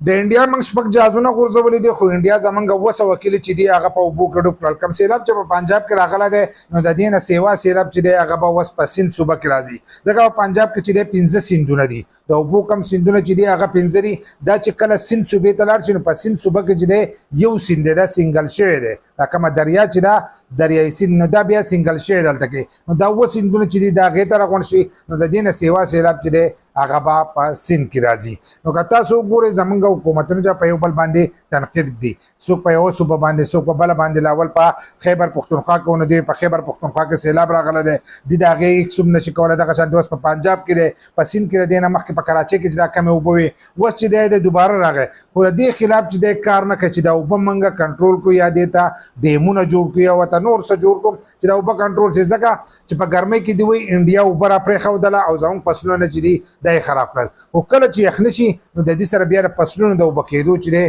د انډیا موږ شپږ جهازونه غورځولي دي خو انډیا زمونږ وسه وکیل چې دی هغه په اوبو کې ډوب کړل. کم سیلاب چې په پنجاب کې راغلی دی نو د دې نه سیوا سیلاب چې دی هغه به اوس په سیند صوبه کې راځي ځکه په پنجاب کې چې دی 15 سیندونه دي د اوبو کم سیندونه چې دی هغه 15 دي دا چې کله سیند صوبې ته لاړ شي نو په سیند صوبه کې چې دی یو سیند دی دا سنګل شوی دی دا کومه دریا چې دا دریایي سیند نو دا بیا سنګل شوی دلته کې نو دا اووه سیندونه چې دي دا هغې ته راغونډ شي نو د دې نه سیوا سیلاب چې دی هغه به په سیند کې راځي. نو که تاسو وګورئ زمونږ حکومتونه چې په یو بل باندې تنقید دي څوک په یوه صوبه باندې څوک په بله باندې لاول په خیبر پښتونخوا کې ونه دی په خیبر پښتونخوا کې سیلاب راغلی دی دي د هغې هېڅ څوک نشي کولی دغه شان اوس په پنجاب کې دی په سیند کې د دې نه مخکې په کراچۍ کې چې دا کمې اوبه وي اوس چې دی د دوباره راغی خو د دې خلاف چې دی کار نه کوي چې دا اوبه موږ کنټرول کړو یا دې ته ډیمونه جوړ کړو یا ورته نور څه جوړ کړو چې دا اوبه کنټرول شي ځکه چې په ګرمۍ کې دي وایي انډیا اوبه را پرېښودله او زموږ فصلونه چې دي دا یې خراب کړل خو کله چې یخني شي نو د دې سره بیا د فصلونو د اوبه کېدو چې دی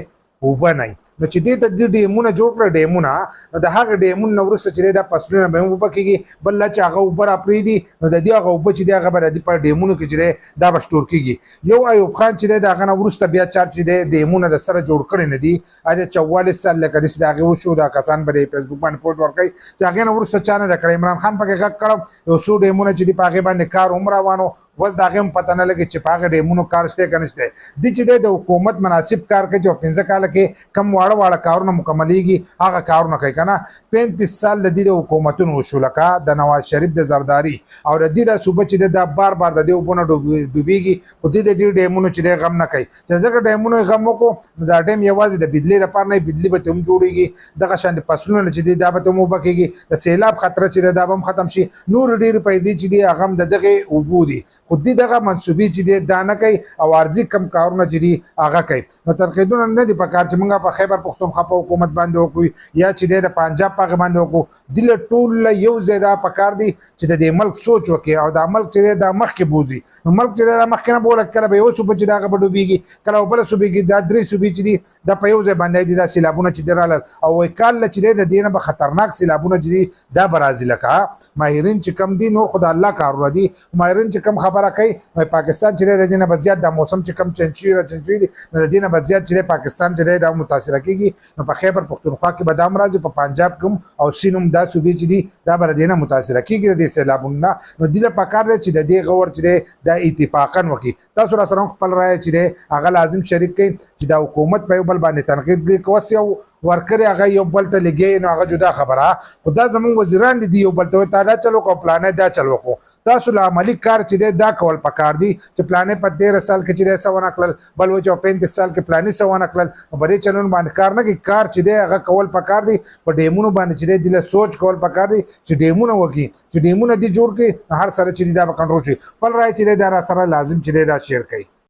اوبه نه وي نو چې دې ته دې ډیمونه جوړ کړل ډیمونه نو د هغه ډیمونو نه وروسته چې دی دا فصلونه به هم اوبه کېږي بل لا چې هغه اوبه را پرېږدي نو د دې هغه اوبه چې دی هغه به د دې په ډیمونو کې چې دی دا به سټور کېږي. یو ایوب خان چې دی د هغه نه وروسته بیا چار چې دی ډیمونه د سره جوړ کړي نه دي د 44 سال لکه داسې د هغې وشو دا کسان به د فیسبوک باندې پوسټ ورکوي چې هغې نه وروسته چا نه ده کړی عمران خان پکې غږ کړم یو څو ډیمونه چې دي په هغې باندې کار هم روانو اوس د هغې هم پته نه لګي چې په هغه ډیمونو کار شته که نه شته دي چې دی د حکومت مناسب کار کوي چې په 15 کاله کې کم واړه واړه کارونه مکملیږي هغه کارونه کوي که نه 35 سال د دې د حکومتونو وشو لکه د نواز شریف د زرداري او د دې دا صوبه چې دی دا بار بار د دې اوبو نه ډوبېږي خو دې د دې ډیمونو چې دی غم نه کوي چې ځکه ډیمونو یې غم وکړو نو دا ډیم یوازې د بجلۍ لپاره نه بجلي به ته هم جوړېږي دغه شان د فصلونه چې دی دا به ته هم اوبه کېږي د سیلاب خطره چې دی دا به هم ختم شي نور ډېرې پیدې چې دي هغه هم د دغې اوبو دي خو دې دغه منصوبې چې دی دا نه کوي او عارضي کم کارونه چې دي هغه کوي نو تنقیدونه نه دي پکار چې موږ په خیبر پښتونخوا په حکومت باندې وکړو یا چې دی د پنجاب په هغه باندې وکړو دله ټول یو ځای دا پکار دي چې د دې ملک سوچ وکړي او دا ملک چې دی دا مخکې بوځي نو ملک چې دی دا مخکې نه بوله کله به یو صوبه چې دا هغه به ډوبېږي کله به بله صوبې کې دا 3 صوبې چې دي دا په یو ځای باندې دي دا سیلابونه چې دی رالل او وایي کال چې دی د دې نه به خطرناک سیلابونه چې دي دا به راځي لکه ماهرین چې کم دي نور خو د الله کارونه دي ماهرین چې کم خبره کوي پاکستان چې د دې نه به زیات د موسم چې کم چنچوي دي نو د دې نه به زیات چې پاکستان چې دی دا متاثره کېږي نو په خیبر پښتونخوا کې به دا هم راځي په پنجاب کې هم او سین هم دا صوبې چې دي دا به د دې نه متاثره کېږي د دې سیلابونو نه نو دې ته پکار دی چې د دې غور چې دی دا اتفاقا وکړي. تاسو را سره خپل رایه چې دی هغه لازم شریک کړئ چې دا حکومت په یو بل باندې تنقید کوي که اوس یو ورکرې هغه یو بل ته لګي نو هغه جدا خبره خو دا زموږ وزیران دي یو بل ته تا دا چلو کو پلانې دا چلو کو تاسو له عملي کار چې دی دا کول پکار دي چې پلانې په 13 سال کې چې دی څه ونه کړل بل و چې 35 سال کې پلانې څه ونه کړل بلې چلون باندې کار نه کوي کار چې دی هغه کول پکار دي په ډیمونو باندې چې دی دله سوچ کول پکار دي چې ډیمونه وکړي چې ډیمونه دي جوړ کړي هر سره چې دی دا به کنټرول شي خپل رایه چې دی دا را سره لازم چې دی دا شیر کوي.